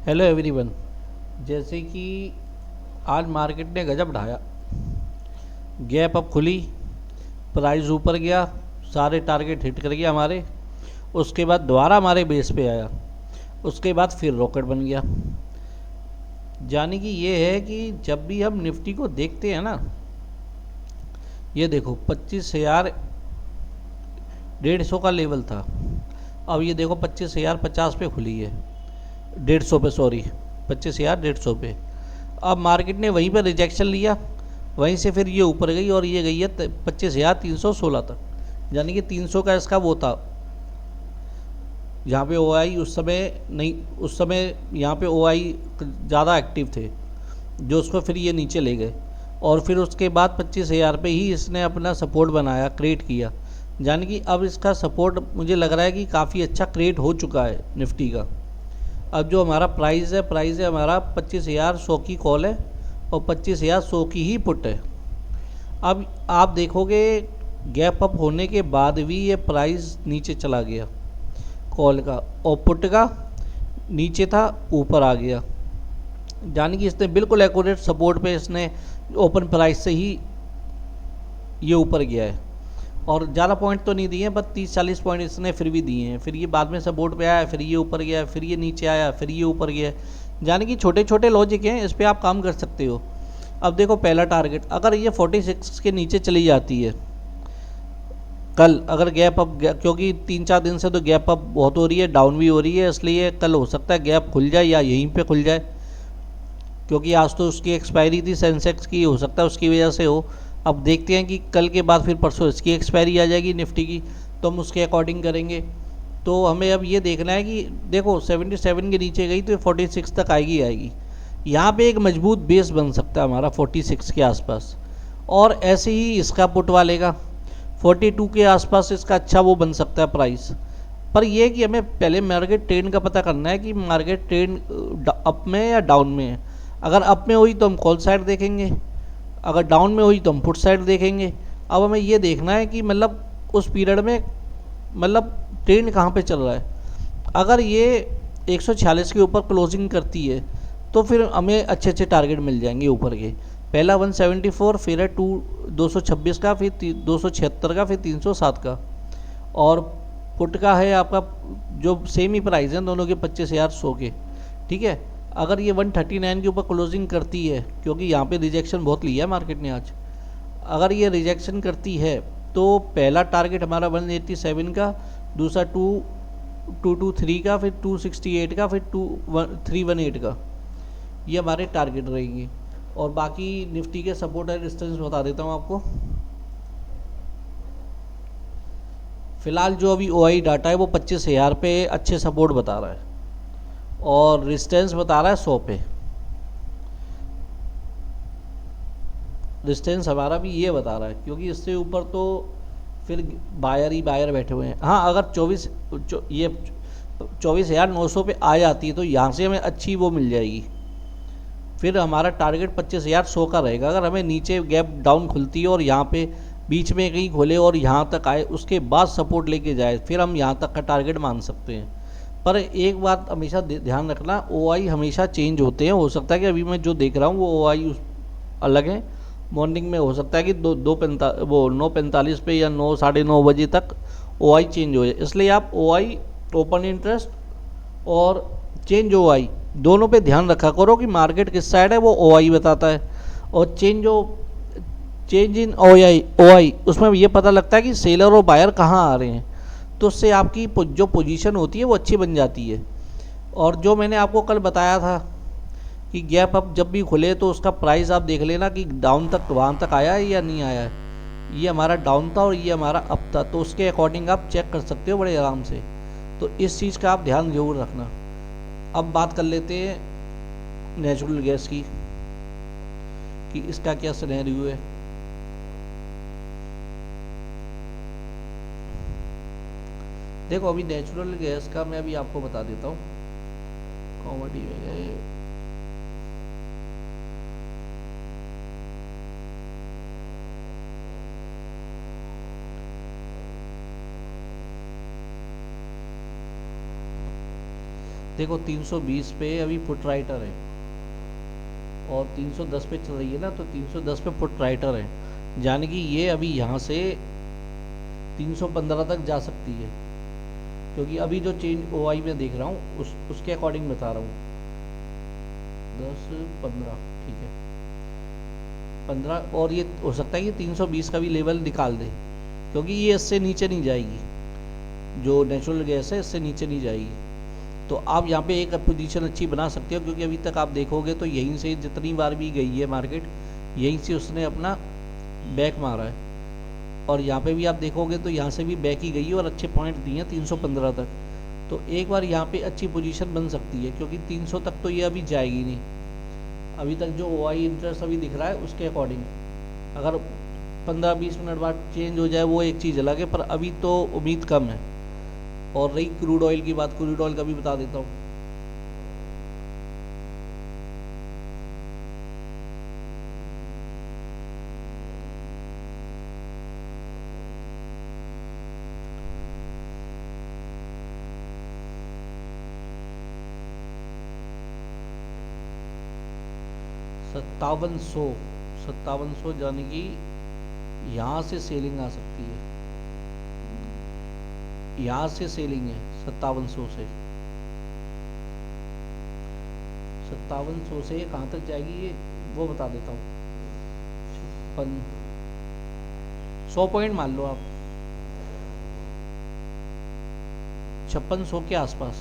Hello everyone. जैसे कि आज मार्केट ने गजब ढाया, गैप अप खुली, प्राइस ऊपर गया, सारे टारगेट हिट कर गया हमारे। उसके बाद दोबारा हमारे बेस पे आया, उसके बाद फिर रॉकेट बन गया। यानी कि ये है कि जब भी हम निफ्टी को देखते हैं ना, ये देखो 25,150 का लेवल था, अब ये देखो 25,050 पे खुली है, 150 पे, सॉरी 25,150 पे। अब मार्केट ने वहीं पर रिजेक्शन लिया, वहीं से फिर ये ऊपर गई और ये गई है 25,316 तक। यानी कि 300 का इसका वो था, यहाँ पे ओ आई उस समय नहीं, उस समय यहाँ पे ओ आई ज़्यादा एक्टिव थे, जो उसको फिर ये नीचे ले गए। और फिर उसके बाद 25,000 पे ही इसने अपना सपोर्ट बनाया, क्रिएट किया। यानी कि अब इसका सपोर्ट मुझे लग रहा है कि काफ़ी अच्छा क्रिएट हो चुका है निफ्टी का। अब जो हमारा प्राइस है हमारा 25,100 की कॉल है और 25,100 की ही पुट है। अब आप देखोगे गैप अप होने के बाद भी ये प्राइस नीचे चला गया, कॉल का और पुट का नीचे था, ऊपर आ गया। यानी कि इसने बिल्कुल एक्यूरेट सपोर्ट पे इसने ओपन प्राइस से ही ये ऊपर गया है। और ज़्यादा पॉइंट तो नहीं दिए हैं, बस 30-40 पॉइंट इसने फिर भी दिए हैं। फिर ये बाद में सपोर्ट पे आया, फिर ये ऊपर गया, फिर ये नीचे आया, फिर ये ऊपर गया। यानी कि छोटे छोटे लॉजिक हैं, इस पर आप काम कर सकते हो। अब देखो पहला टारगेट, अगर ये 46 के नीचे चली जाती है कल, अगर गैप अप, क्योंकि 3-4 दिन से तो गैप अप बहुत हो रही है, डाउन भी हो रही है, इसलिए कल हो सकता है गैप खुल जाए या यहीं पे खुल जाए, क्योंकि आज तो उसकी एक्सपायरी थी सेंसेक्स की, हो सकता है उसकी वजह से हो। अब देखते हैं कि कल के बाद फिर परसों इसकी एक्सपायरी आ जाएगी निफ्टी की, तो हम उसके अकॉर्डिंग करेंगे। तो हमें अब ये देखना है कि देखो 77 के नीचे गई तो 46 तक आएगी। यहाँ पे एक मजबूत बेस बन सकता है हमारा 46 के आसपास, और ऐसे ही इसका पुट वाले का 42 के आसपास इसका अच्छा वो बन सकता है प्राइस। पर यह कि हमें पहले मार्केट ट्रेंड का पता करना है कि मार्केट ट्रेंड अप में या डाउन में है। अगर अप में हुई तो हम कॉल साइड देखेंगे, अगर डाउन में हुई तो हम पुट साइड देखेंगे। अब हमें ये देखना है कि मतलब उस पीरियड में मतलब ट्रेंड कहाँ पे चल रहा है। अगर ये 146 के ऊपर क्लोजिंग करती है तो फिर हमें अच्छे अच्छे टारगेट मिल जाएंगे ऊपर के। पहला 174, फिर है 226 का, फिर 276 का, फिर 307 का। और पुट का है आपका जो सेम ही प्राइस है दोनों के 25,100 के, ठीक है। अगर ये 139 के ऊपर क्लोजिंग करती है, क्योंकि यहाँ पे रिजेक्शन बहुत लिया है मार्केट ने आज, अगर ये रिजेक्शन करती है तो पहला टारगेट हमारा 187 का, दूसरा 223 का, फिर 268 का, फिर 318 का, ये हमारे टारगेट रहेंगे। और बाकी निफ्टी के सपोर्ट एंड रेजिस्टेंस बता देता हूँ आपको। फिलहाल जो अभी ओ आई डाटा है वो 25,000 पे अच्छे सपोर्ट बता रहा है, और रेजिस्टेंस बता रहा है 100 पे। रेजिस्टेंस हमारा भी ये बता रहा है, क्योंकि इससे ऊपर तो फिर बायर ही बायर बैठे हुए हैं। हाँ, अगर 24,900 पे आ जाती है तो यहाँ से हमें अच्छी वो मिल जाएगी, फिर हमारा टारगेट 25,100 का रहेगा। अगर हमें नीचे गैप डाउन खुलती है और यहाँ पे बीच में कहीं खोले और यहाँ तक आए, उसके बाद सपोर्ट लेके जाए, फिर हम यहाँ तक का टारगेट मान सकते हैं। पर एक बात हमेशा ध्यान रखना, ओ आई हमेशा चेंज होते हैं। हो सकता है कि अभी मैं जो देख रहा हूँ वो ओ आई अलग है, मॉर्निंग में हो सकता है कि 9:45 पे या 9-9:30 तक ओ आई चेंज हो जाए। इसलिए आप ओ आई ओपन इंटरेस्ट और चेंज ओ आई दोनों पे ध्यान रखा करो कि मार्केट किस साइड है, वो ओ आई बताता है। और चेंज इन ओ आई उसमें ये पता लगता है कि सेलर और बायर कहाँ आ रहे हैं, तो उससे आपकी जो पोजीशन होती है वो अच्छी बन जाती है। और जो मैंने आपको कल बताया था कि गैप अप जब भी खुले तो उसका प्राइस आप देख लेना कि डाउन तक वहाँ तक आया है या नहीं आया है। ये हमारा डाउन था और ये हमारा अप था, तो उसके अकॉर्डिंग आप चेक कर सकते हो बड़े आराम से। तो इस चीज़ का आप ध्यान जरूर रखना। अब बात कर लेते हैं नेचुरल गैस की कि इसका क्या सिनेरियो है। देखो अभी नेचुरल गैस का मैं अभी आपको बता देता हूँ। कॉमेडी में गए, देखो 320 पे अभी पुट राइटर है और 310 पे चल रही है ना, तो 310 पे पुट राइटर है, यानी कि ये अभी यहाँ से 315 तक जा सकती है, क्योंकि अभी जो चेंज ओआई में देख रहा हूँ उसके अकॉर्डिंग बता रहा हूँ। 10 15 ठीक है, 15, और ये हो सकता है कि 320 का भी लेवल निकाल दे, क्योंकि ये इससे नीचे नहीं जाएगी, जो नेचुरल गैस है इससे नीचे नहीं जाएगी। तो आप यहाँ पे एक पोजीशन अच्छी बना सकते हो, क्योंकि अभी तक आप देखोगे तो यहीं से जितनी बार भी गई है मार्केट, यहीं से उसने अपना बैक मारा है, और यहाँ पे भी आप देखोगे तो यहाँ से भी बैक ही गई है और अच्छे पॉइंट दिए हैं 315 तक। तो एक बार यहाँ पे अच्छी पोजीशन बन सकती है, क्योंकि 300 तक तो ये अभी जाएगी नहीं। अभी तक जो ओआई इंटरेस्ट अभी दिख रहा है उसके अकॉर्डिंग, अगर 15-20 मिनट बाद चेंज हो जाए वो एक चीज़ अलग है, पर अभी तो उम्मीद कम है। और रही क्रूड ऑयल की बात, क्रूड ऑयल का भी बता देता हूँ। सत्तावन सौ यानी कि यहाँ से सेलिंग आ सकती है, यहाँ से सेलिंग है 5700 से। 5700 से कहाँ तक जाएगी ये वो बता देता हूँ। 100 पॉइंट मान लो आप, 5600 के आसपास,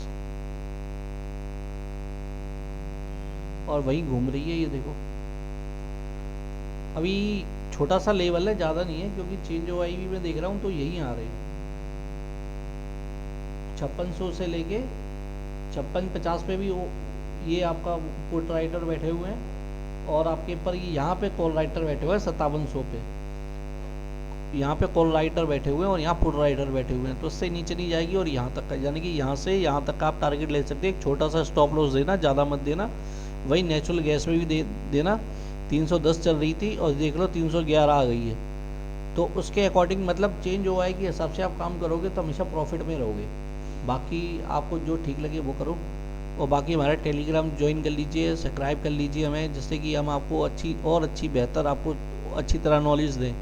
और वहीं घूम रही है ये देखो। अभी छोटा सा लेवल है, ज़्यादा नहीं है, क्योंकि चेंज ओआई भी मैं देख रहा हूँ तो यही आ रहे हैं 5600 से लेके 5650 पे भी ये आपका पुट राइटर बैठे हुए हैं, और आपके पर यहाँ पे कॉल राइटर बैठे हुए हैं 5700 पे, यहाँ पे कॉल राइटर बैठे हुए हैं और यहाँ पुट राइटर बैठे हुए हैं, तो उससे नीचे नहीं जाएगी। और यहाँ तक का, यानी कि यहाँ से यहाँ तक का आप टारगेट ले सकते हैं। एक छोटा सा स्टॉप लॉस देना, ज़्यादा मत देना। वही नेचुरल गैस में भी देना। 310 चल रही थी और देख लो 311 आ गई है, तो उसके अकॉर्डिंग मतलब चेंज ओआई के हिसाब से आप काम करोगे तो हमेशा प्रॉफिट में रहोगे। बाकी आपको जो ठीक लगे वो करो, और बाकी हमारा टेलीग्राम ज्वाइन कर लीजिए, सब्सक्राइब कर लीजिए हमें, जिससे कि हम आपको अच्छी बेहतर आपको अच्छी तरह नॉलेज दें।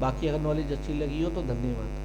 बाकी अगर नॉलेज अच्छी लगी हो तो धन्यवाद।